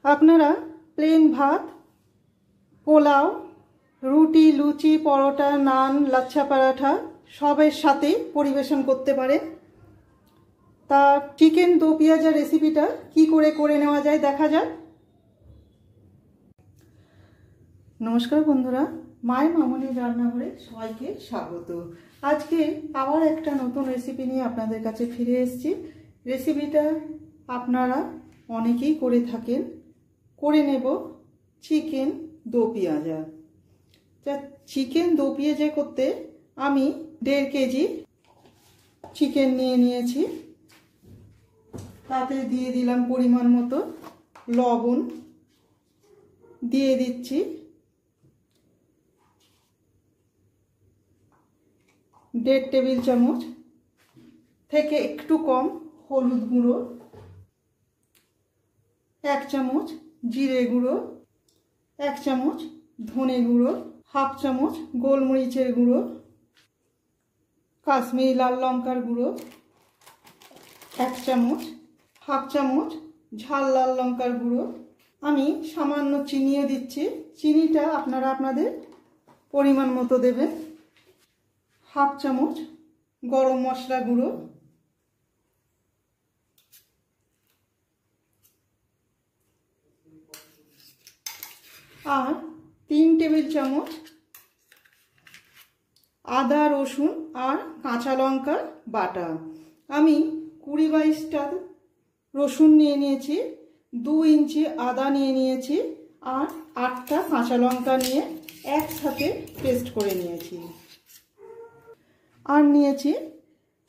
আপনারা প্লেন ভাত, পোলাও, রুটি, লুচি, পরোটা, নান, লাচ্ছা পরাঠা সবের সাথে পরিবেশন করতে পারেন। তা চিকেন দো পেঁয়াজা রেসিপিটা কি করে নেওয়া যায় দেখা যাক। নমস্কার বন্ধুরা, মায়ের মামনির রান্নাঘরে সবাইকে স্বাগত। আজকে আবার একটা নতুন রেসিপি নিয়ে আপনাদের কাছে ফিরে এসেছি। রেসিপিটা আপনারা অনেকেই করে থাকেন, করে নেব চিকেন দো পেঁয়াজা। চিকেন দো পেঁয়াজা করতে আমি 1.5 কেজি চিকেন নিয়ে নিয়েছি। তাতে দিয়ে দিলাম পরিমাণ মতো লবণ, দিয়ে দিচ্ছি 1.5 টেবিল চামচ থেকে একটু কম হলুদ গুঁড়ো, 1 চামচ জিরে গুঁড়ো, 1 চামচ ধনে গুঁড়ো, 1/2 চামচ গোলমরিচের গুঁড়ো, কাশ্মীরি লাল লঙ্কার গুঁড়ো 1 চামচ, 1/2 চামচ ঝাল লাল লঙ্কার গুঁড়ো। আমি সামান্য চিনিও দিচ্ছি, চিনিটা আপনারা আপনাদের পরিমাণ মতো দেবেন। 1/2 চামচ গরম মশলা গুঁড়ো, আর 3 টেবিল চামচ আদা, রসুন আর কাঁচা লঙ্কা বাটা। আমি 20-22টা রসুন নিয়ে নিয়েছি, 2 ইঞ্চি আদা নিয়ে নিয়েছি, আর 8টা কাঁচা লঙ্কা নিয়ে একসাথে পেস্ট করে নিয়েছি। আর নিয়েছি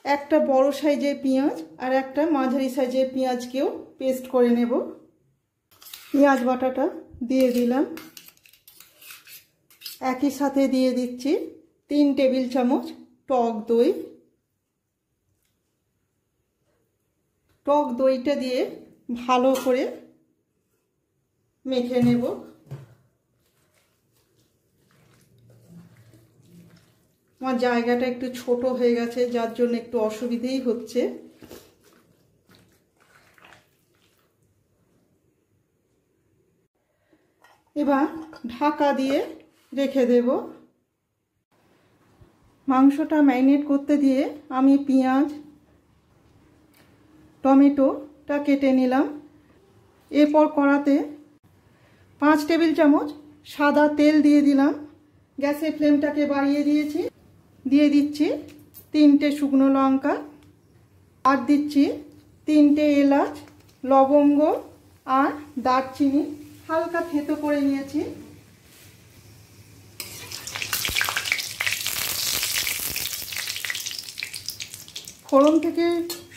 একটা বড় সাইজের পেঁয়াজ আর একটা মাঝারি সাইজের পেঁয়াজকেও পেস্ট করে নেব। পেঁয়াজ বাটাটা দিয়ে দিলাম, একই সাথে দিয়ে দিচ্ছি 3 টেবিল চামচ টক দই। টক দইটা দিয়ে ভালো করে মেখে নেব। আমার জায়গাটা একটু ছোট হয়ে গেছে, যার জন্য একটু অসুবিধেই হচ্ছে। এবার ঢাকা দিয়ে রেখে দেব। মাংসটা ম্যারিনেট করতে দিয়ে আমি পেঁয়াজ, টমেটোটা কেটে নিলাম। এরপর কড়াতে 5 টেবিল চামচ সাদা তেল দিয়ে দিলাম। গ্যাসের ফ্লেমটাকে বাড়িয়ে দিয়েছি। দিয়ে দিচ্ছি 3টে শুকনো লঙ্কা, আর দিচ্ছি 3টে এলাচ, লবঙ্গ আর দারচিনি হালকা থেতো করে নিয়েছি। ফোড়ন থেকে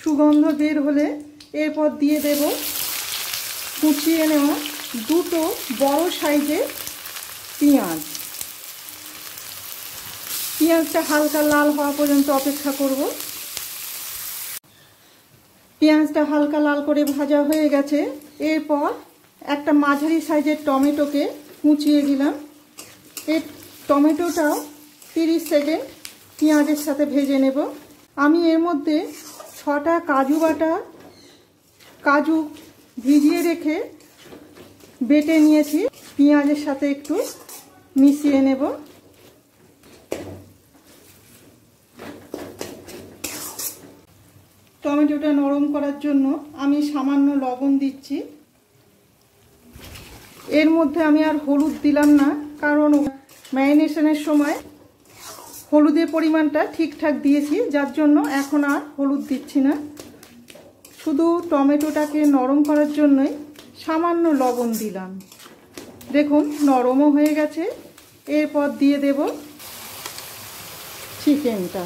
সুগন্ধ বের হলে এরপর দিয়ে দেব কুচিয়ে নেওয়া 2টো বড় সাইজের পেঁয়াজ। পেঁয়াজটা হালকা লাল হওয়া পর্যন্ত অপেক্ষা করব। পেঁয়াজটা হালকা লাল করে ভাজা হয়ে গেছে। এরপর একটা মাঝারি সাইজের টমেটোকে কুচিয়ে দিলাম। এই টমেটোটাও 30 সেকেন্ড পেঁয়াজের সাথে ভেজে নেব। আমি এর মধ্যে 6টা কাজু ভিজিয়ে রেখে বেটে নিয়েছি, পেঁয়াজের সাথে একটু মিশিয়ে নেব। টমেটোটা নরম করার জন্য আমি সামান্য লবণ দিচ্ছি। এর মধ্যে আমি আর হলুদ দিলাম না, কারণ ম্যারিনেশনের সময় হলুদের পরিমাণটা ঠিকঠাক দিয়েছি, যার জন্য এখন আর হলুদ দিচ্ছি না। শুধু টমেটোটাকে নরম করার জন্যই সামান্য লবণ দিলাম। দেখুন নরমও হয়ে গেছে। এরপর দিয়ে দেব চিকেনটা।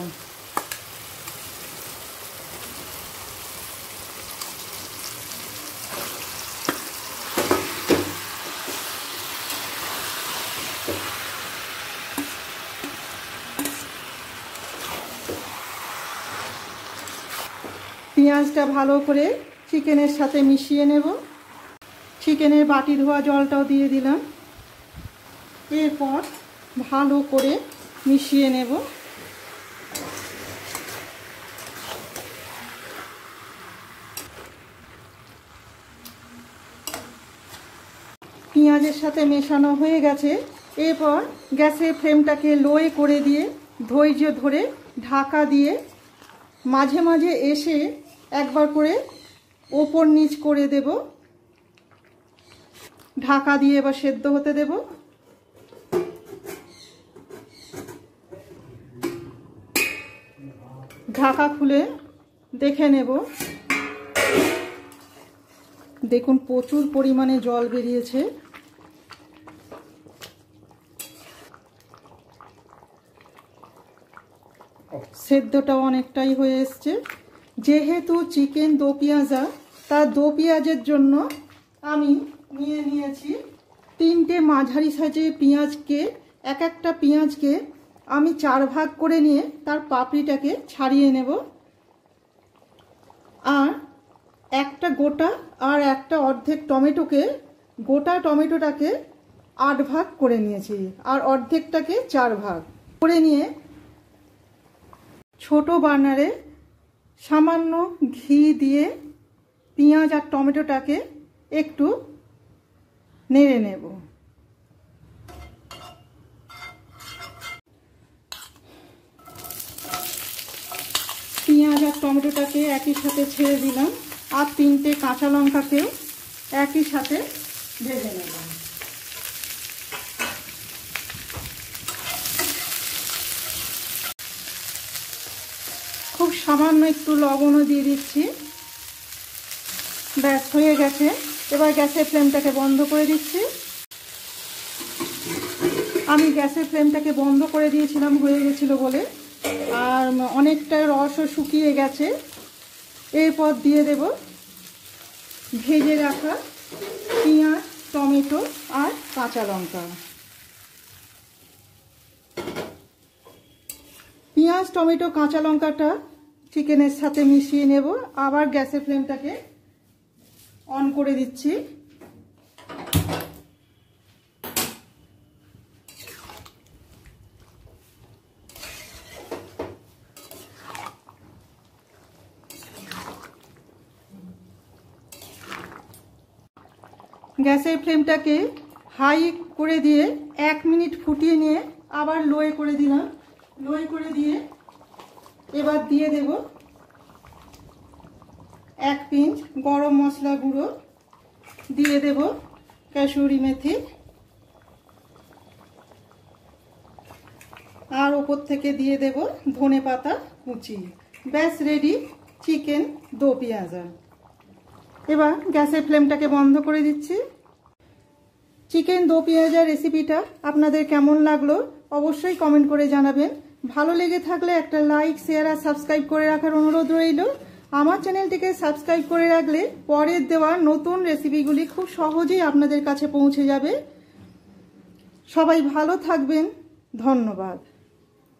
পেঁয়াজটা ভালো করে চিকেনের সাথে মিশিয়ে নেব। চিকেনের বাটি ধোয়া জলটাও দিয়ে দিলাম। এরপর ভালো করে মিশিয়ে নেব। পেঁয়াজের সাথে মেশানো হয়ে গেছে। এরপর গ্যাসের ফ্লেমটাকে লোয়ে করে দিয়ে ধৈর্য ধরে ঢাকা দিয়ে মাঝে মাঝে এসে একবার করে ওপর নিচ করে দেব। ঢাকা দিয়ে এবার সেদ্ধ হতে দেব। ঢাকা খুলে দেখে নেব। দেখুন প্রচুর পরিমাণে জল বেরিয়েছে। সেদ্ধটাও অনেকটাই হয়ে এসছে। যেহেতু চিকেন দো পেঁয়াজা, তার দো পেঁয়াজের জন্য আমি নিয়ে নিয়েছি 3টে মাঝারি সাইজের পেঁয়াজকে। এক একটা পেঁয়াজকে আমি 4 ভাগ করে নিয়ে তার পাপড়িটাকে ছাড়িয়ে নেব। আর একটা গোটা আর একটা অর্ধেক টমেটোকে, গোটা টমেটোটাকে 8 ভাগ করে নিয়েছি আর অর্ধেকটাকে 4 ভাগ করে নিয়ে ছোট বার্নারে সামান্য ঘি দিয়ে পেঁয়াজ আর টমেটোটাকে একটু নেড়ে নেব। পেঁয়াজ আর টমেটোটাকে একই সাথে ছেড়ে দিলাম আর 3টে কাঁচা লঙ্কাকেও একই সাথে ভেজে নেব। খুব সামান্য একটু লবণও দিয়ে দিচ্ছি। ব্যাস হয়ে গেছে। এবার গ্যাসের ফ্লেমটাকে বন্ধ করে দিচ্ছি। আমি গ্যাসের ফ্লেমটাকে বন্ধ করে দিয়েছিলাম হয়ে গেছিল বলে, আর অনেকটা রসও শুকিয়ে গেছে। এরপর দিয়ে দেব ভেজে রাখা পেঁয়াজ, টমেটো আর কাঁচা লঙ্কা। পেঁয়াজ, টমেটো, কাঁচা লঙ্কাটা চিকেনের সাথে মিশিয়ে নেব। আবার গ্যাসের ফ্লেমটাকে অন করে দিচ্ছি। গ্যাসের ফ্লেমটাকে হাই করে দিয়ে 1 মিনিট ফুটিয়ে নিয়ে আবার লোয়ে করে দিলাম। লোয়ে করে দিয়ে এবার দিয়ে দেব 1 পিঞ্চ গরম মশলা গুঁড়ো, দিয়ে দেব কাসুরি মেথি, আর ওপর থেকে দিয়ে দেব ধনে পাতা কুচি। ব্যাস রেডি চিকেন দো পেঁয়াজা। এবার গ্যাসের ফ্লেমটাকে বন্ধ করে দিচ্ছি। চিকেন দো পেঁয়াজা রেসিপিটা আপনাদের কেমন লাগলো অবশ্যই কমেন্ট করে জানাবেন। ভালো লেগে থাকলে একটা লাইক, শেয়ার আর সাবস্ক্রাইব করে রাখার অনুরোধ রইল। আমার চ্যানেলটিকে সাবস্ক্রাইব করে রাখলে পরের দেওয়া নতুন রেসিপিগুলি খুব সহজেই আপনাদের কাছে পৌঁছে যাবে। সবাই ভালো থাকবেন, ধন্যবাদ।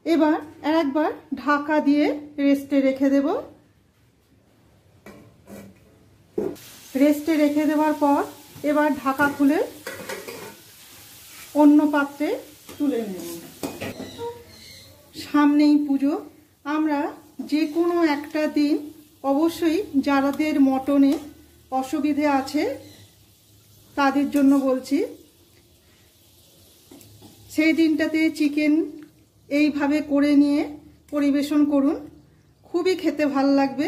এবার একবার ঢাকা দিয়ে রেস্টে রেখে দেব। রেস্টে রেখে দেওয়ার পর এবার ঢাকা খুলে অন্য পাত্রে তুলে নেব। সামনেই পুজো। আমরা যে কোনো একটা দিন অবশ্যই যাদের মটনে অসুবিধে আছে তাদের জন্য বলছি, সেই দিনটাতে চিকেন এইভাবে করে নিয়ে পরিবেশন করুন। খুবই খেতে ভালো লাগবে।